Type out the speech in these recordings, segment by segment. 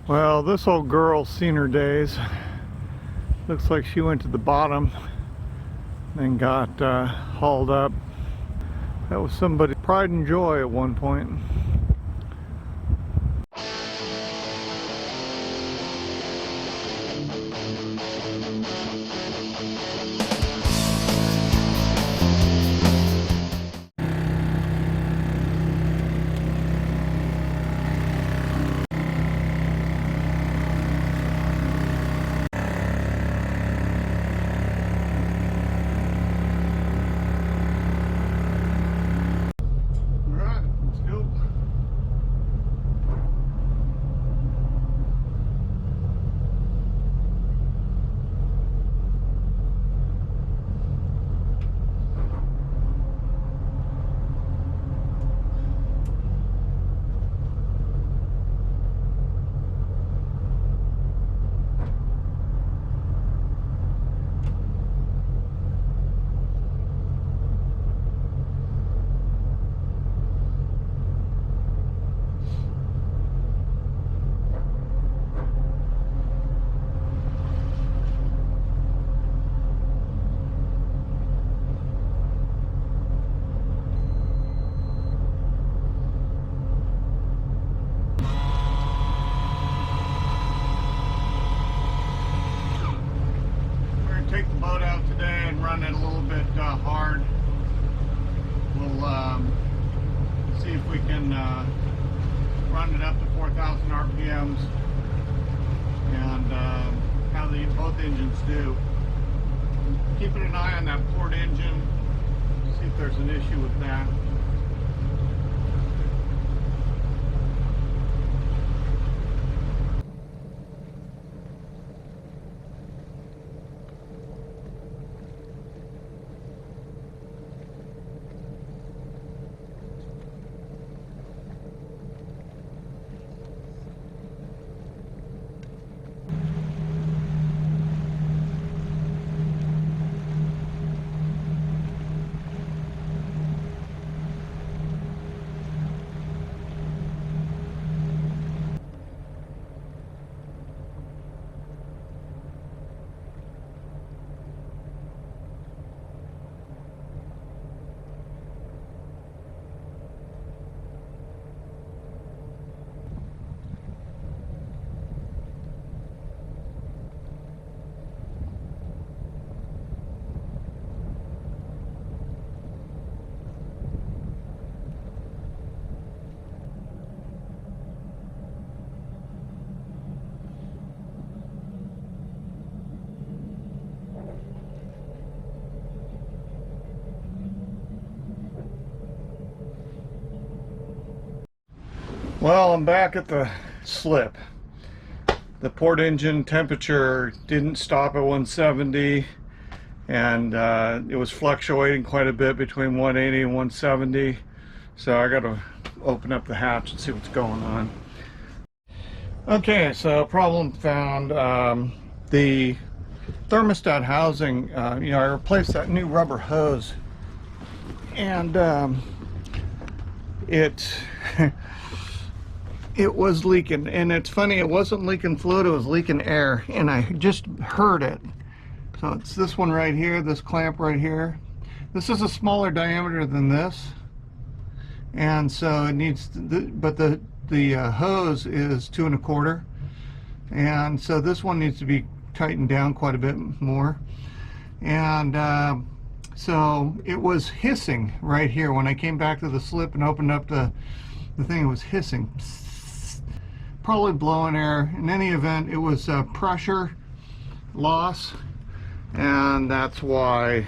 Well, this old girl's seen her days. Looks like she went to the bottom and got hauled up. That was somebody's pride and joy at one point. Take the boat out today and run it a little bit hard. We'll see if we can run it up to 4,000 RPMs and how both engines do. Keeping an eye on that port engine, see if there's an issue with that. Well, I'm back at the slip. The port engine temperature didn't stop at 170, and it was fluctuating quite a bit between 180 and 170. So I got to open up the hatch and see what's going on. Okay, so problem found. The thermostat housing, I replaced that new rubber hose, and it was leaking. And it's funny, it wasn't leaking fluid, it was leaking air, and I just heard it. So it's this one right here, this clamp right here. This is a smaller diameter than this, and so it needs but the hose is 2 1/4, and so this one needs to be tightened down quite a bit more. And so it was hissing right here when I came back to the slip and opened up the thing. It was hissing, probably blowing air. In any event, it was pressure loss, and that's why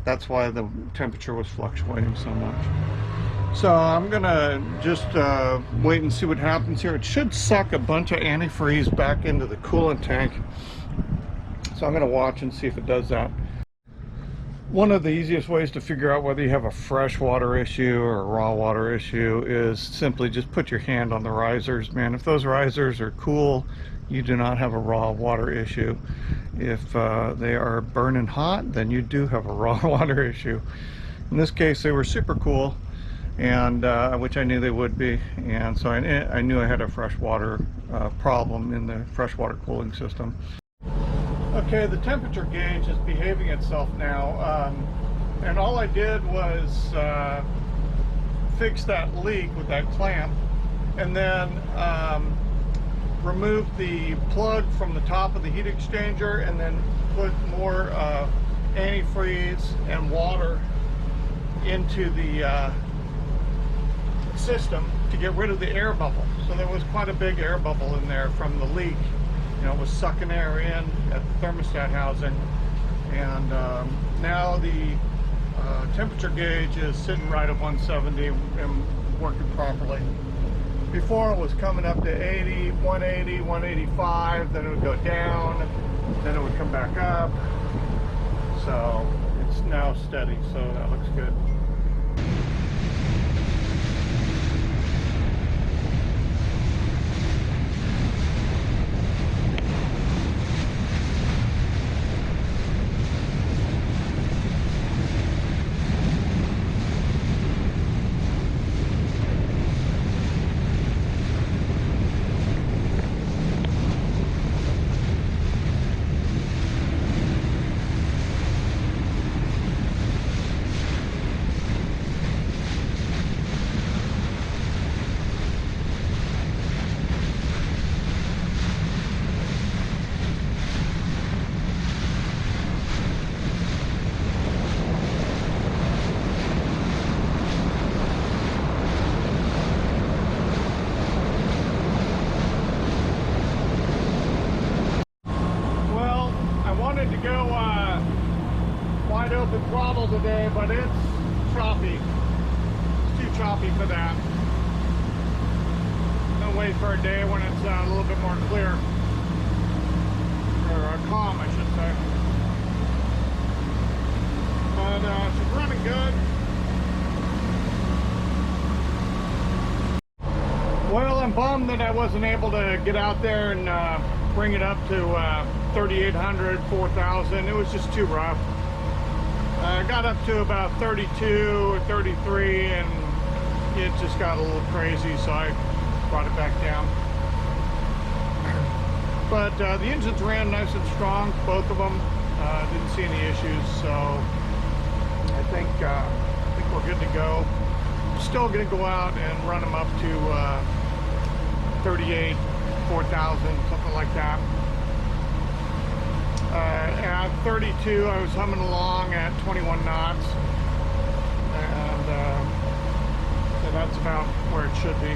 the temperature was fluctuating so much. So I'm gonna just wait and see what happens here. It should suck a bunch of antifreeze back into the coolant tank, so I'm gonna watch and see if it does that. One of the easiest ways to figure out whether you have a fresh water issue or a raw water issue is simply just put your hand on the risers. Man, if those risers are cool, you do not have a raw water issue. If they are burning hot, then you do have a raw water issue. In this case, they were super cool, and which I knew they would be, and so I knew I had a freshwater problem in the freshwater cooling system. Okay, the temperature gauge is behaving itself now, and all I did was fix that leak with that clamp, and then remove the plug from the top of the heat exchanger, and then put more antifreeze and water into the system to get rid of the air bubble. So there was quite a big air bubble in there from the leak. You know, it was sucking air in at the thermostat housing, and now the temperature gauge is sitting right at 170 and working properly. Before it was coming up to 80, 180, 185, then it would go down, then it would come back up. So it's now steady, so that looks good. Wide open throttle today, but it's choppy. It's too choppy for that. I'll wait for a day when it's a little bit more clear, or calm, I should say. But she's running good. Well, I'm bummed that I wasn't able to get out there and bring it up to 3,800, 4,000. It was just too rough. I got up to about 32 or 33, and it just got a little crazy, so I brought it back down. But the engines ran nice and strong, both of them. Didn't see any issues, so I think we're good to go. Still going to go out and run them up to 38, 4,000, something like that. At 32, I was humming along at 21 knots, and so that's about where it should be.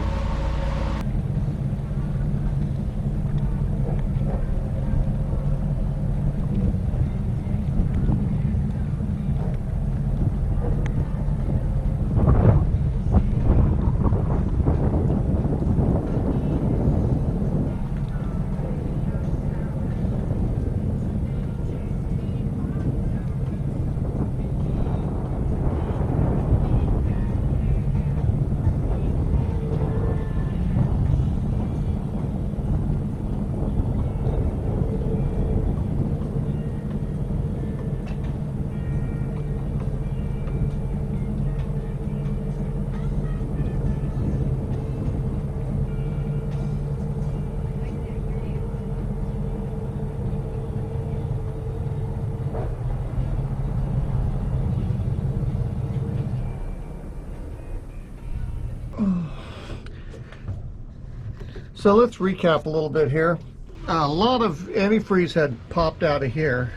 So let's recap a little bit here. A lot of antifreeze had popped out of here,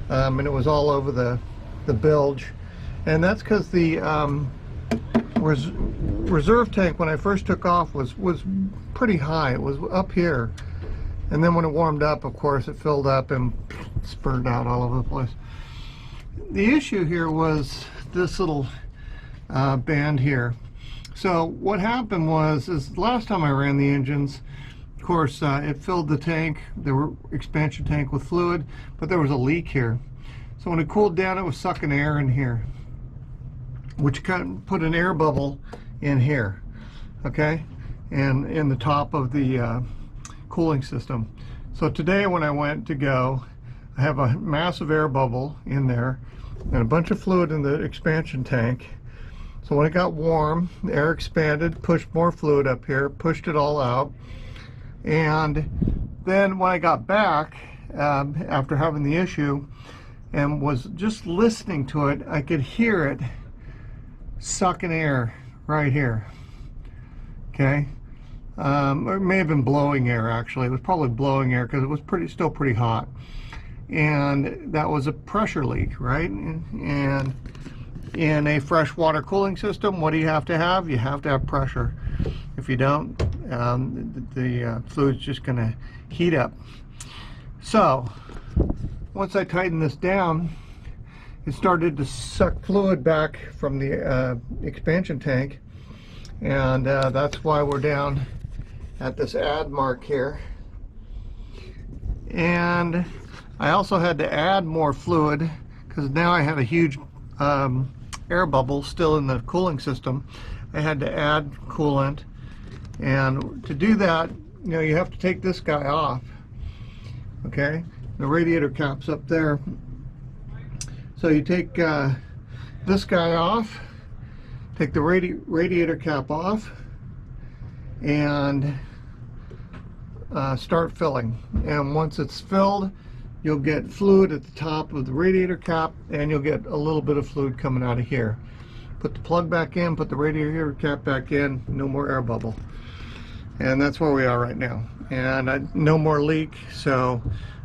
and it was all over the bilge, and that's because the reserve tank when I first took off was pretty high. It was up here, and then when it warmed up, of course, it filled up and spurted out all over the place. The issue here was this little band here. So what happened was, last time I ran the engines, of course, it filled the tank, the expansion tank, with fluid, but there was a leak here. So when it cooled down, it was sucking air in here, which kind of put an air bubble in here, okay, and in the top of the cooling system. So today when I went to go, I have a massive air bubble in there and a bunch of fluid in the expansion tank. So when it got warm, the air expanded, pushed more fluid up here, pushed it all out. And then when I got back, after having the issue, and was just listening to it, I could hear it sucking air right here. Okay, or it may have been blowing air. Actually, it was probably blowing air because it was still pretty hot, and that was a pressure leak, right? And in a freshwater cooling system, what do you have to have? You have to have pressure. If you don't, the fluid's just going to heat up. So once I tightened this down, it started to suck fluid back from the expansion tank, and that's why we're down at this add mark here. And I also had to add more fluid because now I had a huge air bubble still in the cooling system. I had to add coolant, and to do that, you know, you have to take this guy off. Okay, the radiator cap's up there. So you take this guy off, take the radiator cap off, and start filling. And once it's filled, you'll get fluid at the top of the radiator cap, and you'll get a little bit of fluid coming out of here. Put the plug back in, put the radiator cap back in, no more air bubble. And that's where we are right now. And no more leak, so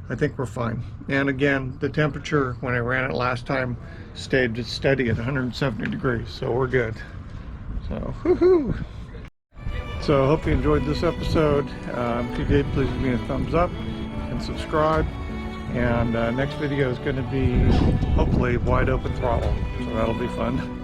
I think we're fine. And again, the temperature when I ran it last time stayed steady at 170 degrees, so we're good. So, woohoo! So I hope you enjoyed this episode. If you did, please give me a thumbs up and subscribe. And next video is going to be hopefully wide open throttle, so that'll be fun.